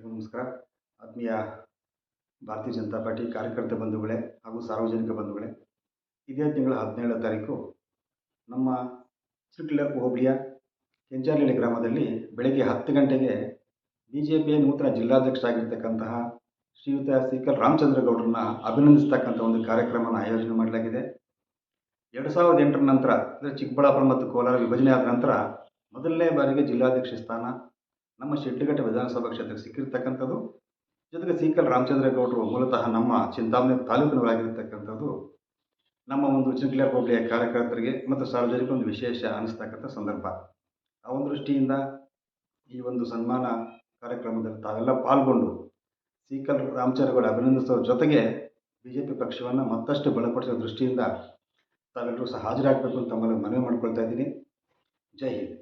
ಎಲ್ರಿಗೂ ನಮಸ್ಕಾರ. ಆತ್ಮೀಯ ಭಾರತೀಯ ಜನತಾ ಪಾರ್ಟಿ ಕಾರ್ಯಕರ್ತ ಬಂಧುಗಳೇ ಹಾಗೂ ಸಾರ್ವಜನಿಕ ಬಂಧುಗಳೇ, ಇದೇ ತಿಂಗಳ 17ನೇ ತಾರೀಕು ನಮ್ಮ ಚಿಕ್ಕಲ ಹೋಬಳಿಯ ಕೆಂಚಾರಳ್ಳಿ ಗ್ರಾಮದಲ್ಲಿ ಬೆಳಗ್ಗೆ 10 ಗಂಟೆಗೆ ಬಿಜೆಪಿಯ ನೂತನ ಜಿಲ್ಲಾಧ್ಯಕ್ಷರಾಗಿರ್ತಕ್ಕಂತಹ ಶ್ರೀಯುತ ಸಿಕಲ್ ರಾಮಚಂದ್ರಗೌಡರನ್ನ ಅಭಿನಂದಿಸ್ತಕ್ಕಂಥ ಒಂದು ಕಾರ್ಯಕ್ರಮವನ್ನು ಆಯೋಜನೆ ಮಾಡಲಾಗಿದೆ. 2008 ನಂತರ ಅಂದರೆ ಚಿಕ್ಕಬಳ್ಳಾಪುರ ಮತ್ತು ಕೋಲಾರ ವಿಭಜನೆ ಆದ ನಂತರ ಮೊದಲನೇ ಬಾರಿಗೆ ಜಿಲ್ಲಾಧ್ಯಕ್ಷ ಸ್ಥಾನ ನಮ್ಮ ಶಿಡ್ಲಘಟ್ಟ ವಿಧಾನಸಭಾ ಕ್ಷೇತ್ರಕ್ಕೆ ಸಿಕ್ಕಿರ್ತಕ್ಕಂಥದ್ದು. ಜೊತೆಗೆ ಸಿಕಲ್ ರಾಮಚಂದ್ರಗೌಡರು ಮೂಲತಃ ನಮ್ಮ ಚಿಂತಾಮಣಿ ತಾಲೂಕಿನವರಾಗಿರ್ತಕ್ಕಂಥದ್ದು ನಮ್ಮ ಒಂದು ಚಿಕ್ಕಲ ಹೋಬಳಿಯ ಕಾರ್ಯಕರ್ತರಿಗೆ ಮತ್ತು ಸಾರ್ವಜನಿಕ ಒಂದು ವಿಶೇಷ ಅನಿಸ್ತಕ್ಕಂಥ ಸಂದರ್ಭ. ಆ ಒಂದು ದೃಷ್ಟಿಯಿಂದ ಈ ಒಂದು ಸನ್ಮಾನ ಕಾರ್ಯಕ್ರಮದಲ್ಲಿ ತಾವೆಲ್ಲ ಪಾಲ್ಗೊಂಡು ಸಿಕಲ್ ರಾಮಚಂದ್ರಗೌಡ ಅಭಿನಂದಿಸೋದ್ರ ಜೊತೆಗೆ ಬಿಜೆಪಿ ಪಕ್ಷವನ್ನು ಮತ್ತಷ್ಟು ಬಲಪಡಿಸೋ ದೃಷ್ಟಿಯಿಂದ ತಾವೆಲ್ಲರೂ ಸಹ ಹಾಜರಾಗಬೇಕು ಅಂತ ತಮ್ಮಲ್ಲಿ ಮನವಿ ಮಾಡ್ಕೊಳ್ತಾ ಇದ್ದೀನಿ. ಜೈ ಹಿಂದ್.